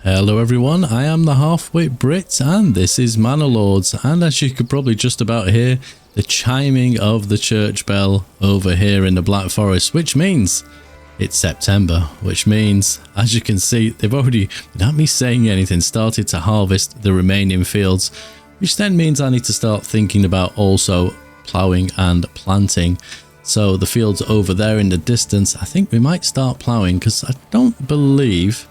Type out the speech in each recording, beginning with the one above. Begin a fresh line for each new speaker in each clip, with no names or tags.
Hello everyone, I am the HalfWit Brit and this is Manor Lords, and as you could probably just about hear, the chiming of the church bell over here in the Black Forest, which means it's September, which means, as you can see, they've already, without me saying anything, started to harvest the remaining fields, which then means I need to start thinking about also ploughing and planting. So the fields over there in the distance, I think we might start ploughing because I don't believe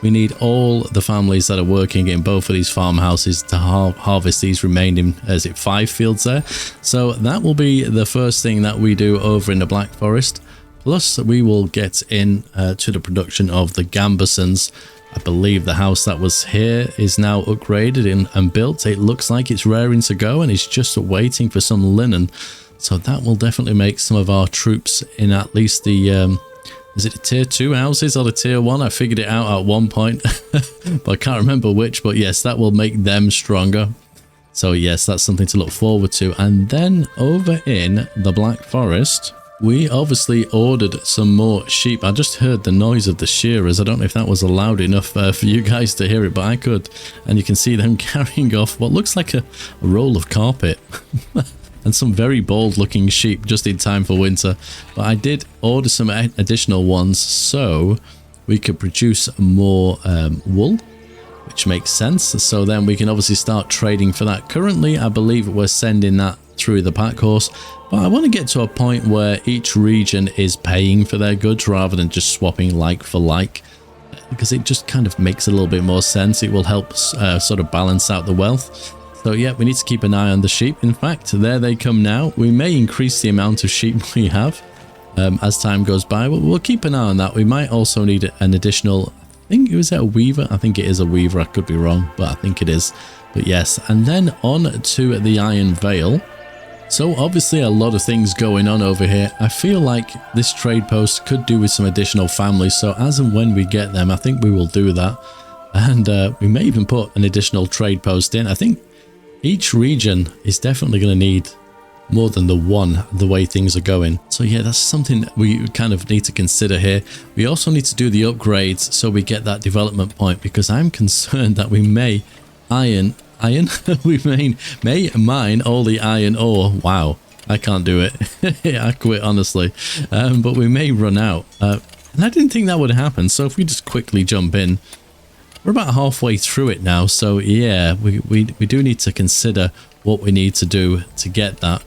we need all the families that are working in both of these farmhouses to harvest these remaining, is it 5 fields there? So that will be the first thing that we do over in the Black Forest. Plus we will get in to the production of the Gambesons. I believe the house that was here is now upgraded and built. It looks like it's raring to go and it's just waiting for some linen. So that will definitely make some of our troops in at least the is it the tier 2 houses or the tier 1? I figured it out at one point, but I can't remember which. But yes, that will make them stronger. So yes, that's something to look forward to. And then over in the Black Forest, we obviously ordered some more sheep. I just heard the noise of the shearers. I don't know if that was loud enough for you guys to hear it, but I could. And you can see them carrying off what looks like a roll of carpet. And some very bold looking sheep just in time for winter. But I did order some additional ones so we could produce more wool, which makes sense. So then we can obviously start trading for that. Currently, I believe we're sending that through the pack horse, but I want to get to a point where each region is paying for their goods rather than just swapping like for like, because it just kind of makes a little bit more sense. It will help sort of balance out the wealth. So yeah, we need to keep an eye on the sheep. In fact, there they come now. We may increase the amount of sheep we have as time goes by, but we'll keep an eye on that. We might also need an additional, I think it was a weaver. I think it is a weaver. I could be wrong, but I think it is. But yes, and then on to the Iron Vale. So obviously a lot of things going on over here. I feel like this trade post could do with some additional families. So as and when we get them, I think we will do that. And we may even put an additional trade post in. I think each region is definitely going to need more than the one, the way things are going. So yeah, that's something that we kind of need to consider here. We also need to do the upgrades so we get that development point, because I'm concerned that we may we may mine all the iron ore. Wow, I can't do it. I quit, honestly. But we may run out. And I didn't think that would happen. So if we just quickly jump in, we're about halfway through it now, so yeah, we do need to consider what we need to do to get that.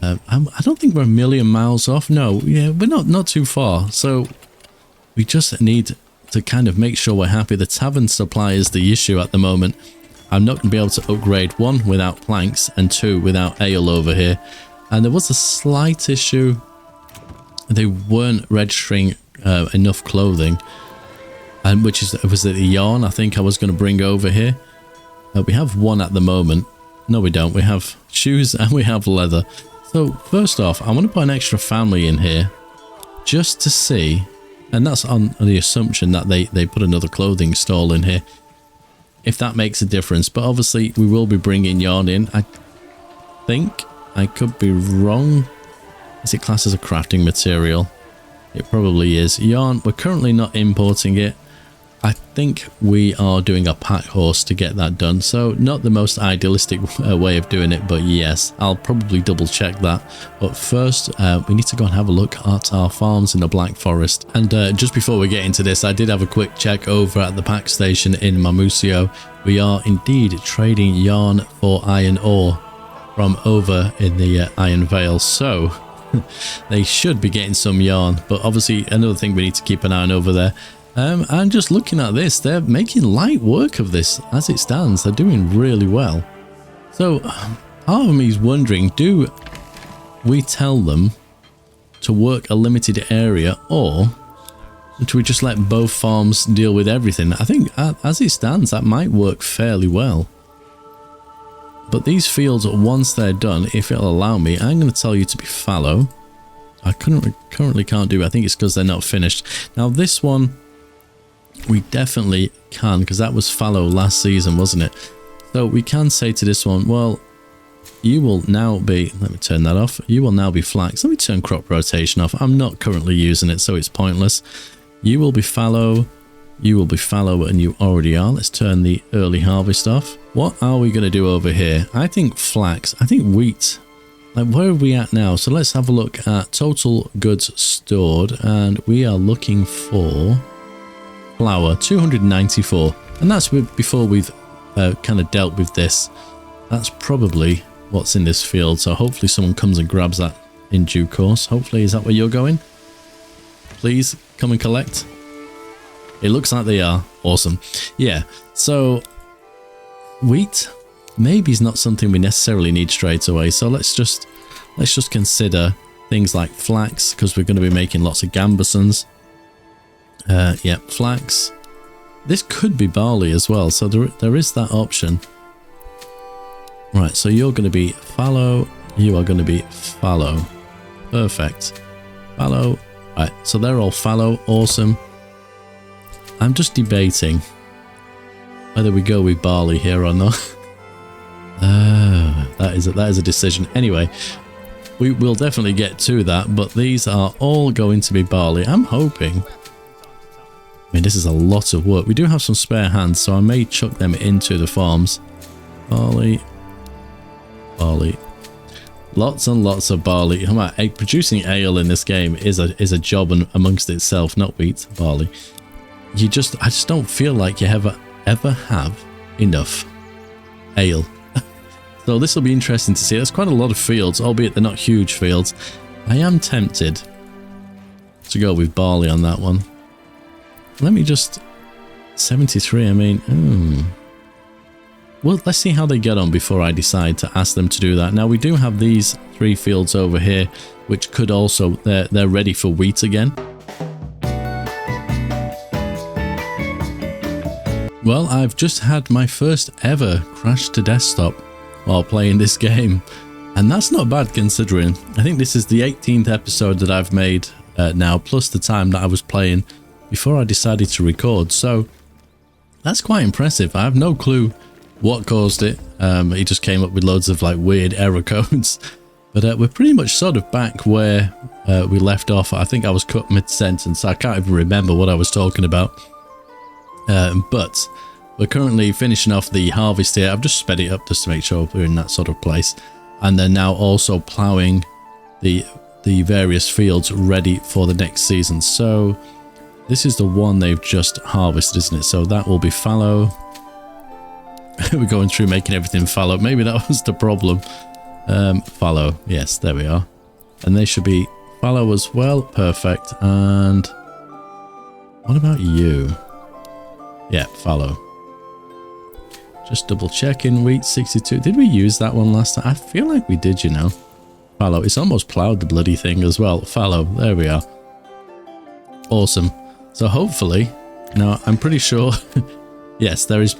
I don't think we're a million miles off. No, yeah, we're not too far. So we just need to kind of make sure we're happy. The tavern supply is the issue at the moment. I'm not going to be able to upgrade 1 without planks and 2 without ale over here. And there was a slight issue. They weren't registering enough clothing. And which was the yarn I think I was going to bring over here. We have 1 at the moment. No, we don't. We have shoes and we have leather. So first off, I want to put an extra family in here just to see. And that's on the assumption that they put another clothing stall in here, if that makes a difference. But obviously we will be bringing yarn in. I think I could be wrong. Is it classed as a crafting material? It probably is. Yarn, we're currently not importing it. I think we are doing a pack horse to get that done. So not the most idealistic way of doing it, but yes, I'll probably double check that. But first, we need to go and have a look at our farms in the Black Forest. And just before we get into this, I did have a quick check over at the pack station in Mamusio. We are indeed trading yarn for iron ore from over in the Iron Vale. So they should be getting some yarn. But obviously another thing we need to keep an eye on over there. And just looking at this, they're making light work of this as it stands. They're doing really well. So part of me is wondering, do we tell them to work a limited area, or do we just let both farms deal with everything? I think as it stands, that might work fairly well. But these fields, once they're done, if it'll allow me, I'm going to tell you to be fallow. I currently can't do it. I think it's because they're not finished. Now this one, we definitely can, because that was fallow last season, wasn't it? So we can say to this one, well, you will now be, let me turn that off. You will now be flax. Let me turn crop rotation off. I'm not currently using it, so it's pointless. You will be fallow. You will be fallow and you already are. Let's turn the early harvest off. What are we going to do over here? I think flax. I think wheat. Like, where are we at now? So let's have a look at total goods stored. And we are looking for flour, 294. And that's before we've kind of dealt with this. That's probably what's in this field. So hopefully someone comes and grabs that in due course. Hopefully, is that where you're going? Please come and collect. It looks like they are. Awesome. Yeah, so wheat maybe is not something we necessarily need straight away. So let's just consider things like flax, because we're going to be making lots of gambesons. Yeah, flax. This could be barley as well, so there is that option. Right, so you're going to be fallow. You are going to be fallow. Perfect. Fallow. Right, so they're all fallow. Awesome. I'm just debating whether we go with barley here or not. That is a decision. Anyway, we will definitely get to that, but these are all going to be barley. I'm hoping. I mean, this is a lot of work. We do have some spare hands, so I may chuck them into the farms. Barley. Barley. Lots and lots of barley. Producing ale in this game is a job amongst itself, not wheat, barley. I just don't feel like you ever have enough ale. So this will be interesting to see. There's quite a lot of fields, albeit they're not huge fields. I am tempted to go with barley on that one. Let me just... 73, I mean... Well, let's see how they get on before I decide to ask them to do that. Now, we do have these 3 fields over here, which could also... They're ready for wheat again. Well, I've just had my first ever crash to desktop while playing this game. And that's not bad considering. I think this is the 18th episode that I've made now, plus the time that I was playing before I decided to record. So that's quite impressive. I have no clue what caused it. It just came up with loads of like weird error codes. But we're pretty much sort of back where we left off. I think I was cut mid-sentence. I can't even remember what I was talking about. But we're currently finishing off the harvest here. I've just sped it up just to make sure we're in that sort of place. And then now also ploughing the various fields ready for the next season. So this is the one they've just harvested, isn't it? So that will be fallow. We're going through making everything fallow. Maybe that was the problem. Fallow. Yes, there we are. And they should be fallow as well. Perfect. And what about you? Yeah, fallow. Just double checking. Wheat 62. Did we use that one last time? I feel like we did, you know. Fallow. It's almost ploughed the bloody thing as well. Fallow. There we are. Awesome. So hopefully, now I'm pretty sure. Yes, there is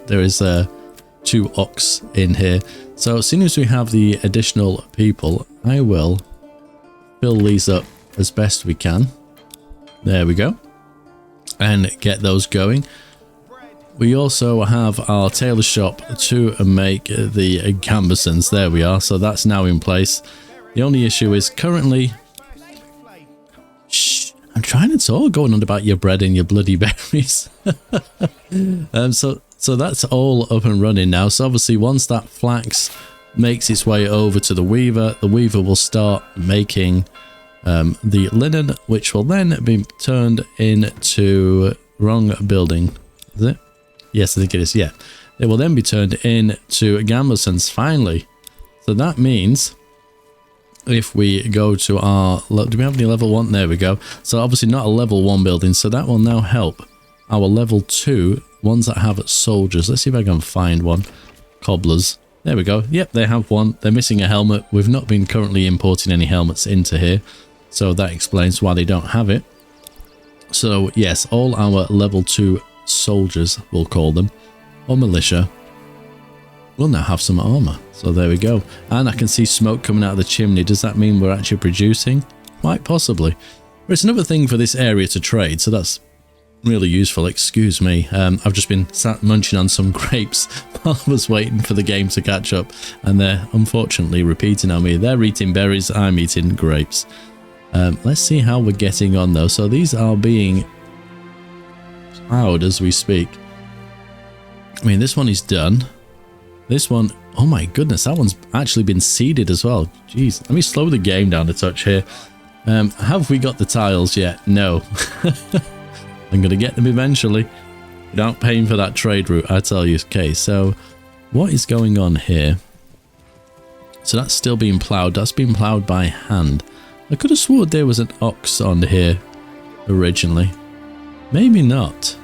2 ox in here. So as soon as we have the additional people, I will fill these up as best we can. There we go. And get those going. We also have our tailor shop to make the gambesons. There we are. So that's now in place. The only issue is currently... Shh. I'm trying to talk, going on about your bread and your bloody berries. So that's all up and running now. So obviously once that flax makes its way over to the weaver will start making the linen, which will then be turned into... Wrong building. Is it? Yes, I think it is. Yeah. It will then be turned into gambesons finally. So that means... If we go to our... Do we have any level 1? There we go. So obviously not a level 1 building. So that will now help our level 2 ones that have soldiers. Let's see if I can find one. Cobblers. There we go. Yep, they have one. They're missing a helmet. We've not been currently importing any helmets into here. So that explains why they don't have it. So yes, all our level 2 soldiers, we'll call them, or militia, will now have some armor. So there we go. And I can see smoke coming out of the chimney. Does that mean we're actually producing? Quite possibly. But it's another thing for this area to trade, so that's really useful. Excuse me. I've just been sat munching on some grapes while I was waiting for the game to catch up, and they're unfortunately repeating on me. They're eating berries, I'm eating grapes. Let's see how we're getting on though. So these are being plowed as we speak. I mean, this one is done. This one, oh my goodness, that one's actually been seeded as well. Jeez, let me slow the game down a touch here. Have we got the tiles yet? No. I'm going to get them eventually without paying for that trade route, I tell you. Okay, so what is going on here? So that's still being ploughed. That's been ploughed by hand. I could have sworn there was an ox on here originally. Maybe not.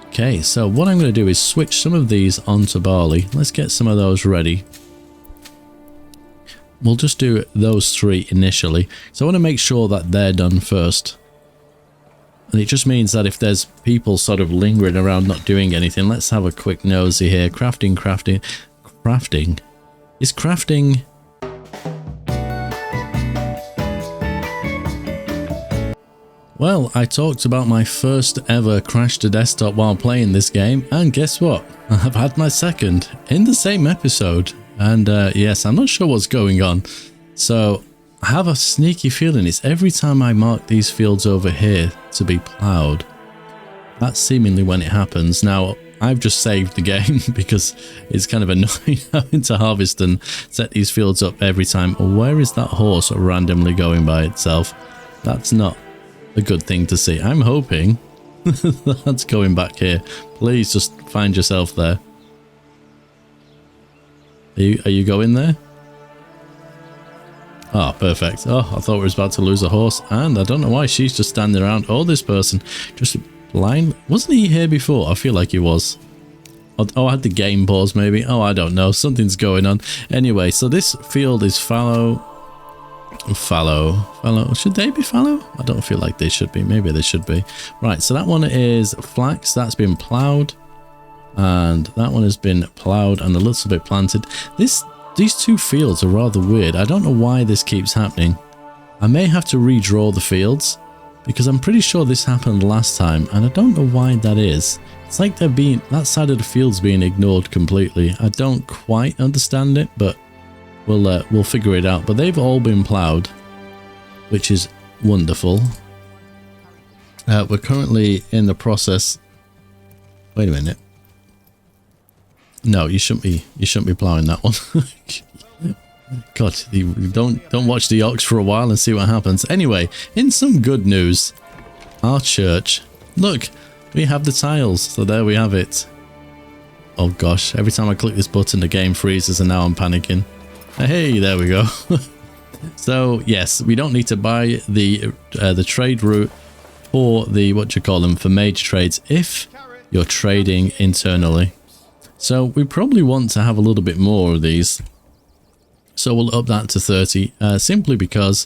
Okay, so what I'm going to do is switch some of these onto barley. Let's get some of those ready. We'll just do those 3 initially. So I want to make sure that they're done first. And it just means that if there's people sort of lingering around not doing anything, let's have a quick nosy here. Crafting. Is crafting... Well, I talked about my first ever crash to desktop while playing this game, and guess what? I've had my second in the same episode. And yes, I'm not sure what's going on. So I have a sneaky feeling it's every time I mark these fields over here to be ploughed. That's seemingly when it happens. Now, I've just saved the game because it's kind of annoying having to harvest and set these fields up every time. Where is that horse randomly going by itself? That's not a good thing to see. I'm hoping that's going back here. Please just find yourself there. Are you going there? Oh, perfect. Oh, I thought we was about to lose a horse, and I don't know why she's just standing around. Oh, this person just blind. Wasn't he here before? I feel like he was. Oh, I had the game pause maybe. Oh, I don't know. Something's going on. Anyway, so this field is fallow. Should they be fallow? I don't feel like they should be. Maybe they should be. Right, so that one is flax. That's been ploughed. And that one has been ploughed and a little bit planted. These 2 fields are rather weird. I don't know why this keeps happening. I may have to redraw the fields because I'm pretty sure this happened last time and I don't know why that is. It's like that side of the field's being ignored completely. I don't quite understand it, but we'll figure it out. But they've all been ploughed, which is wonderful. We're currently in the process. Wait a minute. No, you shouldn't be ploughing that one. God, don't watch the ox for a while and see what happens. Anyway, in some good news, our church. Look, we have the tiles. So there we have it. Oh gosh, every time I click this button, the game freezes, and now I'm panicking. Hey, there we go. So yes, we don't need to buy the trade route for the for major trades if you're trading internally. So we probably want to have a little bit more of these. So we'll up that to 30, simply because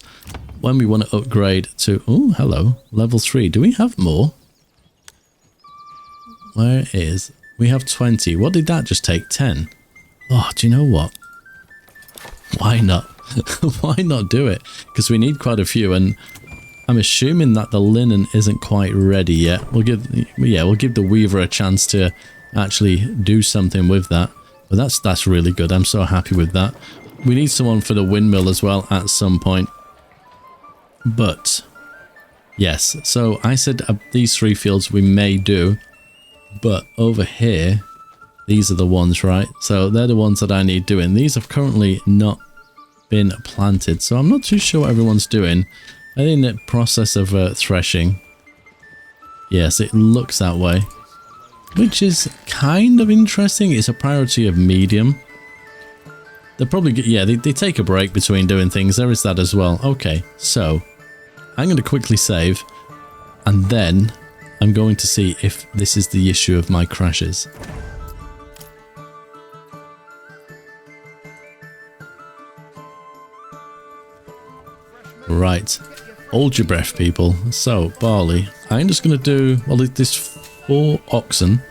when we want to upgrade to, oh, hello, level 3. Do we have more? Where is, we have 20. What did that just take? 10. Oh, do you know what? Why not? Why not do it? Because we need quite a few, and I'm assuming that the linen isn't quite ready yet. We'll give the weaver a chance to actually do something with that. But that's really good. I'm so happy with that. We need someone for the windmill as well at some point. But yes, so I said these 3 fields we may do, but over here, these are the ones, right? So they're the ones that I need doing. These have currently not been planted, so I'm not too sure what everyone's doing. Are they in the process of threshing? Yes, it looks that way, which is kind of interesting. It's a priority of medium. They're probably, yeah, they take a break between doing things. There is that as well. Okay, so I'm going to quickly save, and then I'm going to see if this is the issue of my crashes. Right, hold your breath, people. So, barley. I'm just going to do, well, there's 4 oxen.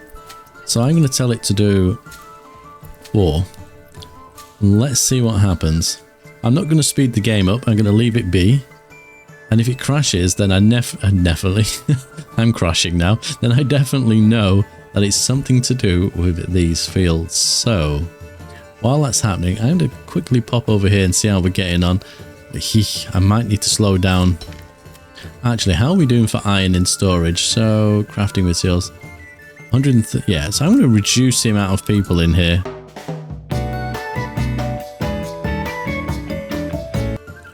So I'm going to tell it to do 4. Let's see what happens. I'm not going to speed the game up. I'm going to leave it be. And if it crashes, then I definitely, I'm crashing now. Then I definitely know that it's something to do with these fields. So while that's happening, I'm going to quickly pop over here and see how we're getting on. I might need to slow down Actually, how are we doing for iron in storage? So, crafting materials. 130. Yeah, so I'm going to reduce the amount of people in here.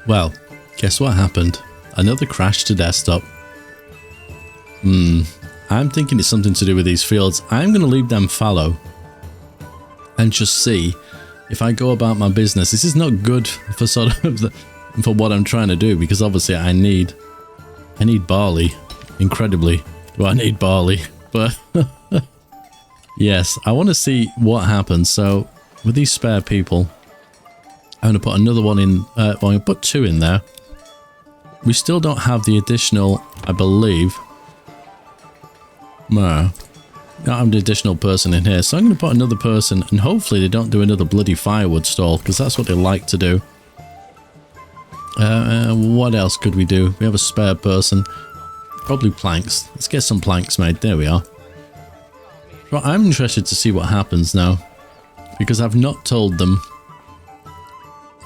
Well, guess what happened? Another crash to desktop. I'm thinking it's something to do with these fields. I'm going to leave them fallow and just see if I go about my business. This is not good for sort of for what I'm trying to do, because obviously I need barley. Incredibly, well, I need barley, but yes, I want to see what happens. So with these spare people, I'm going to put another one in. Well, I'm going to put 2 in there. We still don't have the additional, I believe. No, don't have the additional person in here. So I'm going to put another person, and hopefully they don't do another bloody firewood stall, because that's what they like to do. What else could we do? We have a spare person. Probably planks. Let's get some planks made. There we are. Right, I'm interested to see what happens now, because I've not told them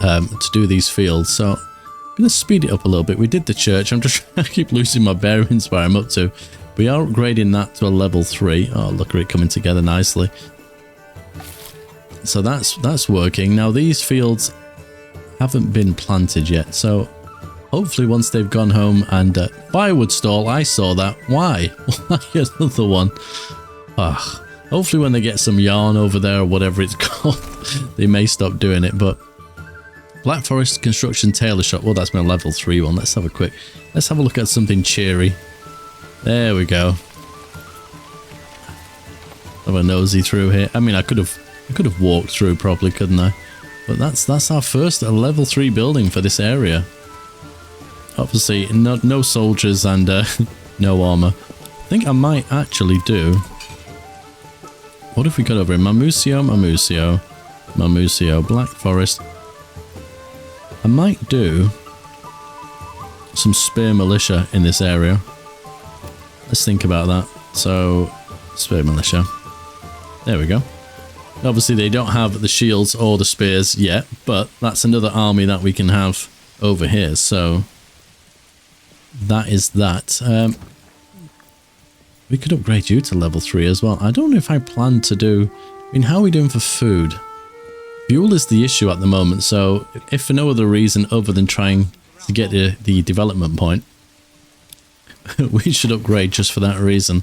to do these fields. So I'm going to speed it up a little bit. We did the church. I'm just I keep losing my bearings where I'm up to. We are upgrading that to a level 3. Oh, look at it coming together nicely. So that's working. Now these fields haven't been planted yet. So hopefully once they've gone home and firewood stall, I saw that. Why? Why another one? Ah, hopefully when they get some yarn over there or whatever it's called, they may stop doing it. But Black Forest Construction Tailor Shop. Well, that's my level 3 one. Let's have a look at something cheery. There we go. Have a nosy through here. I mean, I could have walked through probably, couldn't I? But that's our first level 3 building for this area. Obviously, no soldiers and no armor. I think I might actually do. What have we got over here? Mamusio, Black Forest. I might do some spear militia in this area. Let's think about that. So, spear militia. There we go. Obviously, they don't have the shields or the spears yet, but that's another army that we can have over here. So, that is that. We could upgrade you to level 3 as well. I don't know if I plan to do... I mean, how are we doing for food? Fuel is the issue at the moment, so if for no other reason other than trying to get the development point, we should upgrade just for that reason.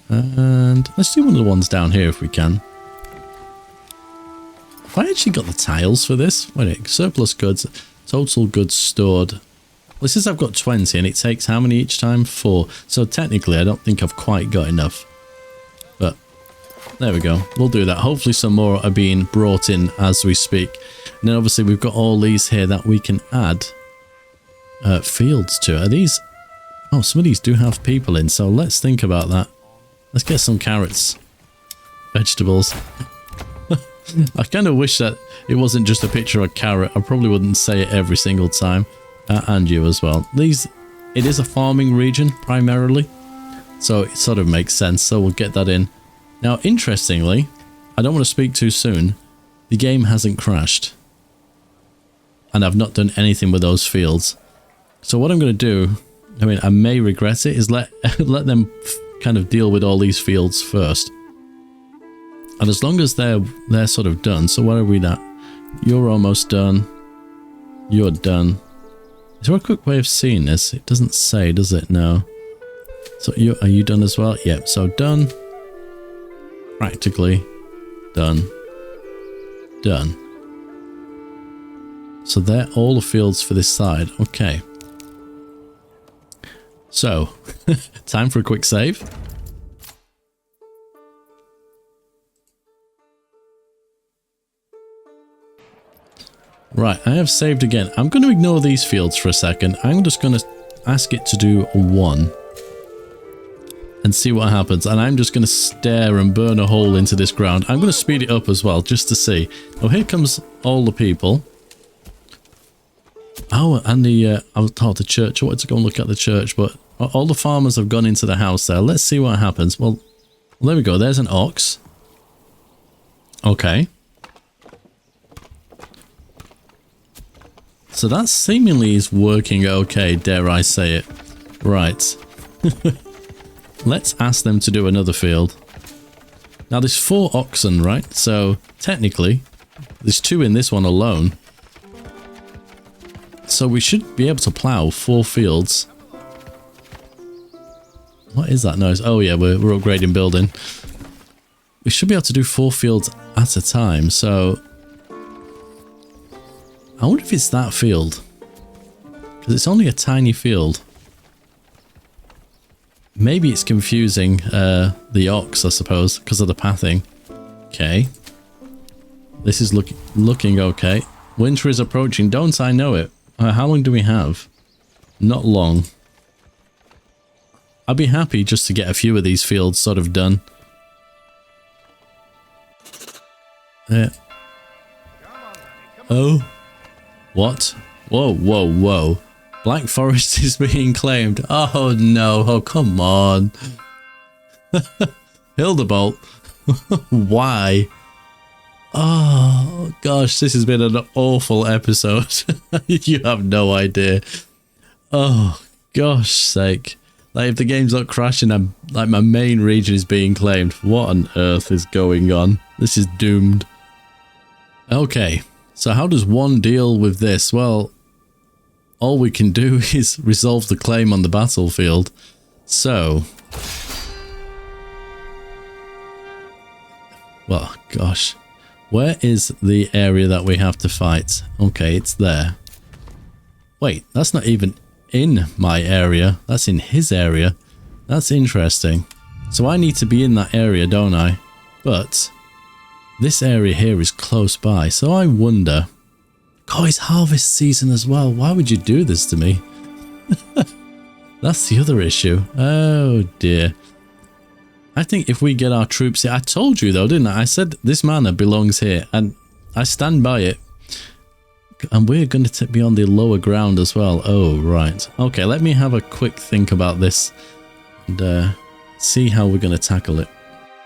And let's do one of the ones down here if we can. Have I actually got the tiles for this? Wait, surplus goods, total goods stored. Well, it says I've got 20 and it takes how many each time? 4. So technically I don't think I've quite got enough. But there we go. We'll do that. Hopefully some more are being brought in as we speak. And then obviously we've got all these here that we can add fields to. Are these... Oh, some of these do have people in, so let's think about that. Let's get some carrots. Vegetables. I kind of wish that it wasn't just a picture of a carrot. I probably wouldn't say it every single time. And you as well. It is a farming region, primarily. So it sort of makes sense, so we'll get that in. Now, interestingly, I don't want to speak too soon. The game hasn't crashed. And I've not done anything with those fields. So what I'm going to do... I mean, I may regret it, is let them kind of deal with all these fields first. And as long as they're sort of done, so where are we at? You're almost done. You're done. Is there a quick way of seeing this? It doesn't say, does it? No. So are you done as well? Yep, so done. Practically done. Done. So they're all the fields for this side. Okay. So, time for a quick save. Right, I have saved again. I'm going to ignore these fields for a second. I'm just going to ask it to do 1. And see what happens. And I'm just going to stare and burn a hole into this ground. I'm going to speed it up as well, just to see. Oh, here comes all the people. Oh, and the church. I wanted to go and look at the church, but all the farmers have gone into the house there. Let's see what happens. Well, there we go. There's an ox. Okay. So that seemingly is working okay, dare I say it. Right. Let's ask them to do another field. Now there's 4 oxen, right? So technically, there's 2 in this one alone. So we should be able to plow 4 fields. What is that noise? Oh yeah, we're upgrading building. We should be able to do 4 fields at a time, so... I wonder if it's that field. Because it's only a tiny field. Maybe it's confusing the ox, I suppose, because of the pathing. Okay. This is looking okay. Winter is approaching, don't I know it? How long do we have? Not long. I'd be happy just to get a few of these fields sort of done. Oh. What? Whoa, whoa, whoa. Black Forest is being claimed. Oh no, oh come on. Hildeboldt. Why? Oh gosh, this has been an awful episode. You have no idea. Oh gosh sake. Like if the game's not crashing and like my main region is being claimed, what on earth is going on? This is doomed. Okay, so how does one deal with this? Well, all we can do is resolve the claim on the battlefield. So, well, gosh, where is the area that we have to fight? Okay, it's there. Wait, that's not even in my area. That's in his area. That's interesting. So I need to be in that area, don't I? But this area here is close by, so I wonder... Oh, it's harvest season as well. Why would you do this to me? That's the other issue. Oh dear. I think if we get our troops here... I told you though, didn't I? I said this manor belongs here, and I stand by it. And we're going to be on the lower ground as well. Oh, right. Okay, let me have a quick think about this and see how we're going to tackle it.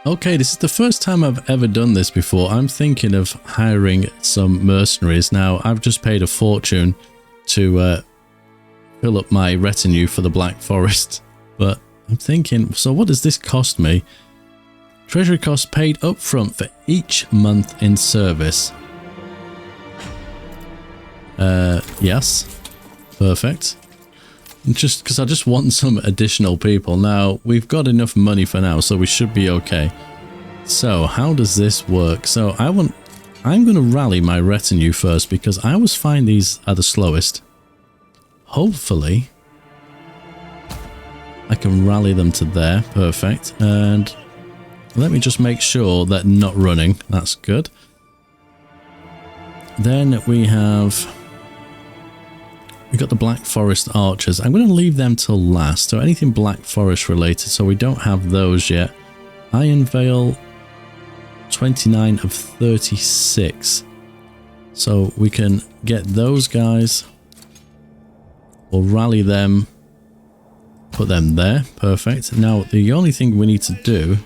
Okay, this is the first time I've ever done this before. I'm thinking of hiring some mercenaries. Now, I've just paid a fortune to fill up my retinue for the Black Forest. But I'm thinking, so what does this cost me? Treasury costs paid up front for each month in service. Yes. Perfect. Just because I just want some additional people. Now, we've got enough money for now, so we should be okay. So, how does this work? So, I'm going to rally my retinue first because I always find these are the slowest. Hopefully, I can rally them to there. Perfect. And let me just make sure they're not running. That's good. Then we have... We've got the Black Forest archers. I'm going to leave them till last. So anything Black Forest related. So we don't have those yet. Iron Vale, 29 of 36. So we can get those guys. We'll rally them. Put them there. Perfect. Now the only thing we need to do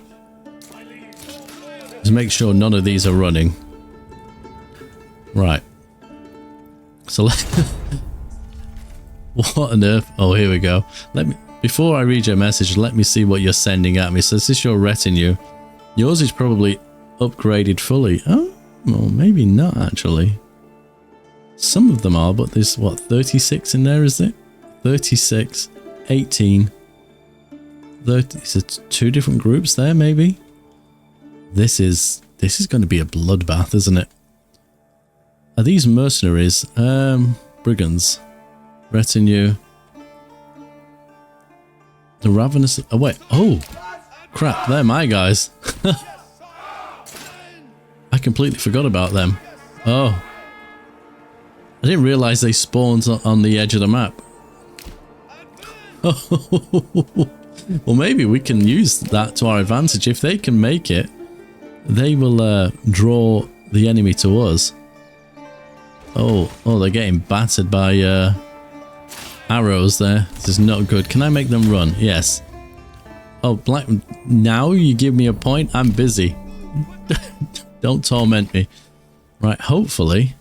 is make sure none of these are running. Right. So what on earth? Oh, here we go. Before I read your message, let me see what you're sending at me. So is this your retinue? Yours is probably upgraded fully. Oh, well, maybe not actually. Some of them are, but there's what, 36 in there, is it? 36, 18, 30. Is it 2 different groups there, maybe? This is going to be a bloodbath, isn't it? Are these mercenaries? Brigands. Retinue. The Ravenous... Oh, wait. Oh! Crap, they're my guys. I completely forgot about them. Oh. I didn't realise they spawned on the edge of the map. Well, maybe we can use that to our advantage. If they can make it, they will draw the enemy to us. Oh, they're getting battered by arrows there. This is not good. Can I make them run? Yes. Oh, Black... Now you give me a point? I'm busy. Don't torment me. Right, hopefully...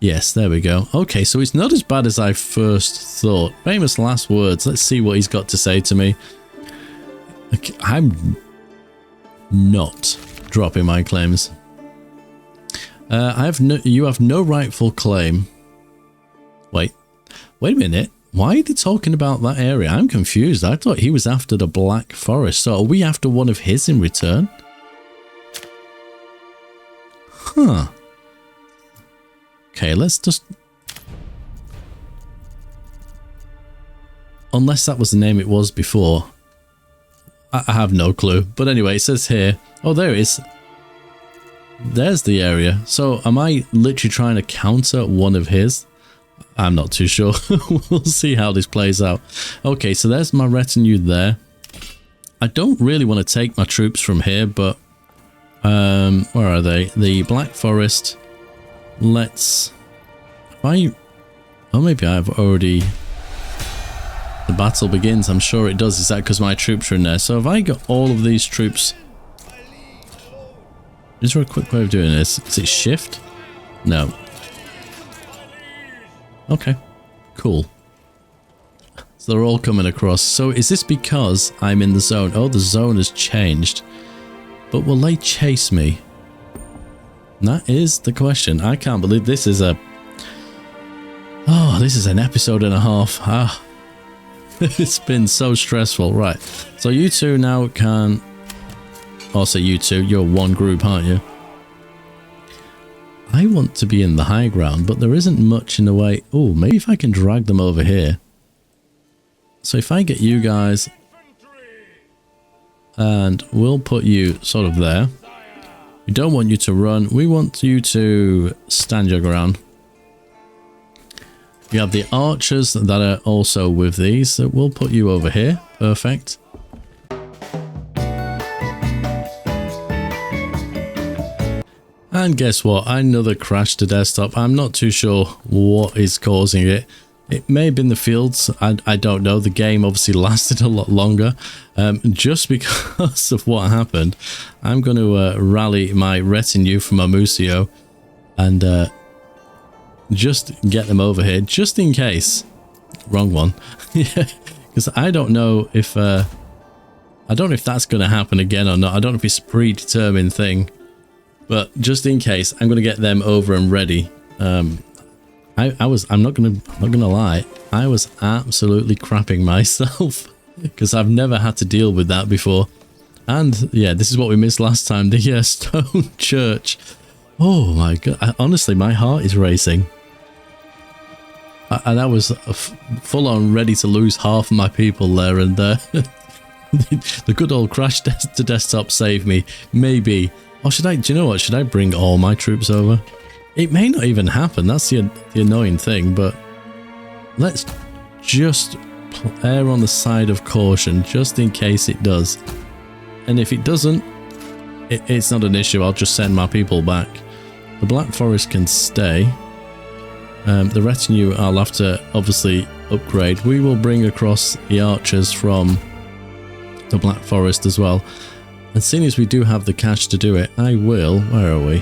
Yes, there we go. Okay, so it's not as bad as I first thought. Famous last words. Let's see what he's got to say to me. Okay, I'm not dropping my claims. You have no rightful claim. Wait a minute. Why are they talking about that area? I'm confused. I thought he was after the Black Forest. So are we after one of his in return? Huh. Okay, let's just... Unless that was the name it was before. I have no clue. But anyway, it says here... Oh, there it is. There's the area. So am I literally trying to counter one of his? I'm not too sure. We'll see how this plays out. Okay, so there's my retinue there. I don't really want to take my troops from here, but... where are they? The Black Forest... Let's... Oh, maybe I've already... The battle begins. I'm sure it does. Is that because my troops are in there? So have I got all of these troops... Is there a quick way of doing this? Is it shift? No. Okay. Cool. So they're all coming across. So is this because I'm in the zone? Oh, the zone has changed. But will they chase me? That is the question. I can't believe this is a... Oh, this is an episode and a half. Ah. It's been so stressful. Right. So you two now can... Also, you two, you're one group, aren't you? I want to be in the high ground, but there isn't much in the way... Oh, maybe if I can drag them over here. So if I get you guys... And we'll put you sort of there. We don't want you to run. We want you to stand your ground. We have the archers that are also with these. So we'll put you over here. Perfect. And guess what? Another crash to desktop. I'm not too sure what is causing it. It may have been the fields. I don't know. The game obviously lasted a lot longer. Just because of what happened, I'm going to rally my retinue from Amusio and just get them over here, just in case. Wrong one. Yeah, because I don't know if that's going to happen again or not. I don't know if it's a predetermined thing. But just in case, I'm gonna get them over and ready. I'm not gonna lie, I was absolutely crapping myself because I've never had to deal with that before. And yeah, this is what we missed last time, the stone church. Oh my god, honestly, my heart is racing. And I was full on ready to lose half of my people there, and the good old crash to desktop saved me. Maybe. Or should I, do you know what, should I bring all my troops over? It may not even happen, that's the annoying thing, but let's just err on the side of caution, just in case it does. And if it doesn't, it's not an issue, I'll just send my people back. The Black Forest can stay. The retinue I'll have to obviously upgrade. We will bring across the archers from the Black Forest as well. And seeing as we do have the cash to do it, I will... Where are we?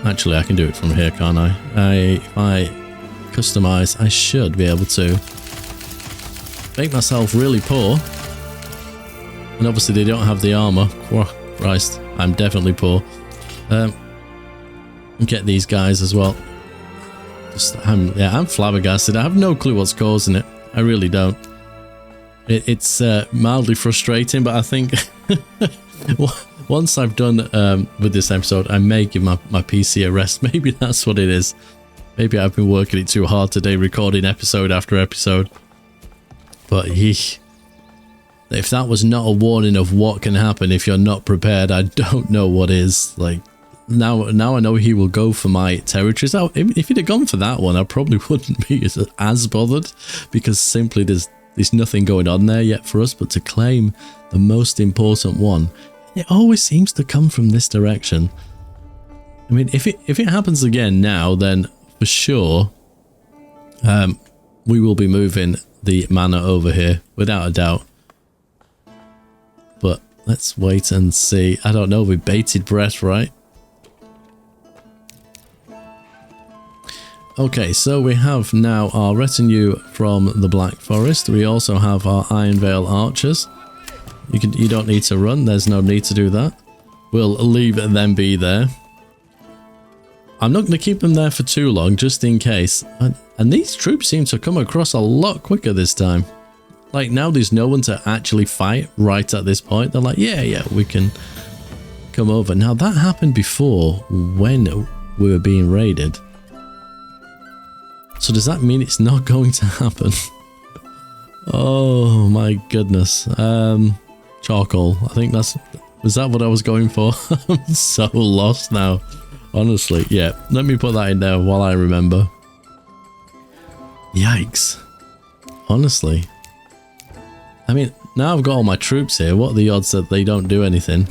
Actually, I can do it from here, can't I? If I customize, I should be able to make myself really poor. And obviously they don't have the armor. Christ, I'm definitely poor. Get these guys as well. I'm flabbergasted. I have no clue what's causing it. I really don't. It's mildly frustrating, but I think... Once I've done with this episode, I may give my PC a rest. Maybe that's what it is. Maybe I've been working it too hard today, recording episode after episode. But if that was not a warning of what can happen if you're not prepared, I don't know what is. Like, now I know he will go for my territories. If he'd have gone for that one, I probably wouldn't be as bothered, because simply there's nothing going on there yet for us. But to claim the most important one, it always seems to come from this direction. I mean, if it happens again now, then for sure we will be moving the manor over here without a doubt. But let's wait and see. I don't know, with bated breath, right? Okay, so we have now our retinue from the Black Forest. We also have our Iron Vale archers. You don't need to run. There's no need to do that. We'll leave them be there. I'm not going to keep them there for too long, just in case. And these troops seem to come across a lot quicker this time. Like, now there's no one to actually fight right at this point. They're like, yeah, we can come over. Now, that happened before when we were being raided. So does that mean it's not going to happen? Oh my goodness. Charcoal. I think was that what I was going for? I'm so lost now. Honestly, yeah. Let me put that in there while I remember. Yikes. Honestly. I mean, now I've got all my troops here. What are the odds that they don't do anything?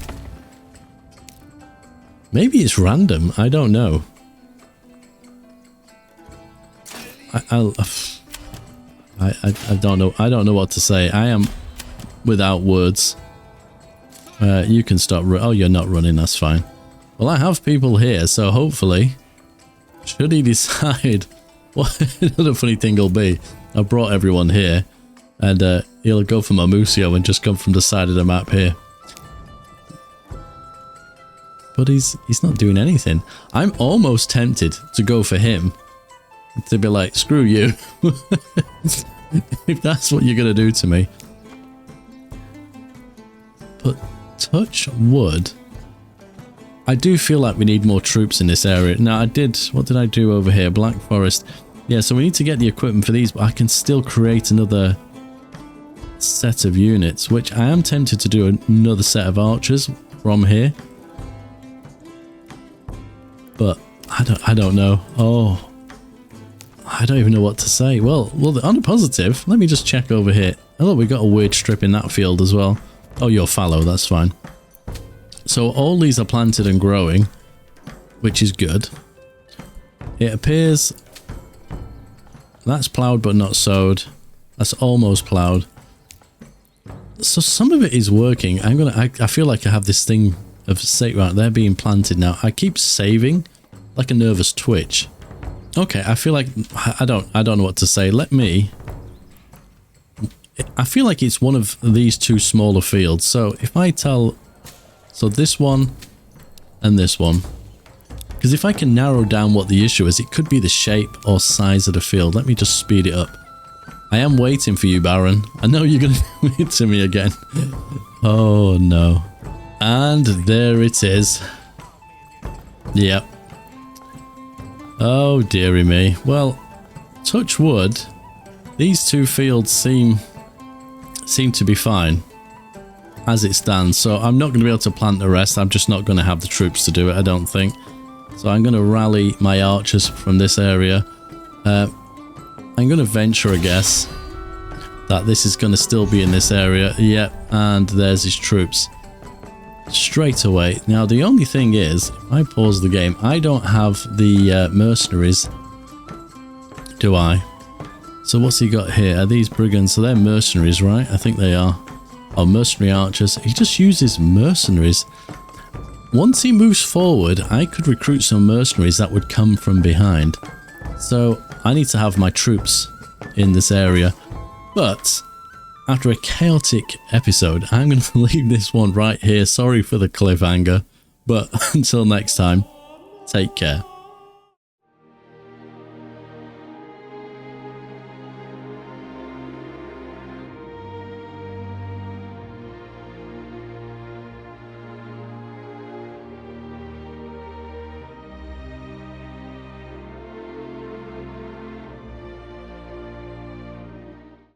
Maybe it's random. I don't know. I don't know. I don't know what to say. I am without words. You can stop. Oh, you're not running. That's fine. Well, I have people here, so hopefully, should he decide what another funny thing will be, I've brought everyone here, and he'll go for Mamusio and just come from the side of the map here. But he's not doing anything. I'm almost tempted to go for him. To be like, screw you. If that's what you're going to do to me. But touch wood. I do feel like we need more troops in this area. Now, what did I do over here? Black Forest. Yeah, so we need to get the equipment for these, but I can still create another set of units, which I am tempted to do another set of archers from here. But I don't know. Oh, I don't even know what to say. Well, on a positive, let me just check over here. Oh, we got a weird strip in that field as well. Oh, you're fallow, that's fine. So all these are planted and growing, which is good. It appears that's ploughed but not sowed. That's almost ploughed. So some of it is working. I feel like I have this thing of say right, they're being planted now. I keep saving like a nervous twitch. Okay, I feel like I don't know what to say. I feel like it's one of these two smaller fields. So if I tell, so this one and this one, because if I can narrow down what the issue is, it could be the shape or size of the field. Let me just speed it up. I am waiting for you, Baron. I know you're going to do it to me again. Oh no. And there it is. Yep. Oh dearie me. Well, touch wood, these two fields seem to be fine as it stands. So I'm not going to be able to plant the rest. I'm just not going to have the troops to do it, I don't think. So I'm going to rally my archers from this area. I'm going to venture a guess that this is going to still be in this area. Yep, and there's his troops. Straight away. Now the only thing is, if I pause the game, I don't have the mercenaries, do I? So what's he got here? Are these brigands? So they're mercenaries, right? I think they are. Oh, mercenary archers. He just uses mercenaries. Once he moves forward, I could recruit some mercenaries that would come from behind. So I need to have my troops in this area. But after a chaotic episode, I'm going to leave this one right here. Sorry for the cliffhanger, but until next time, take care.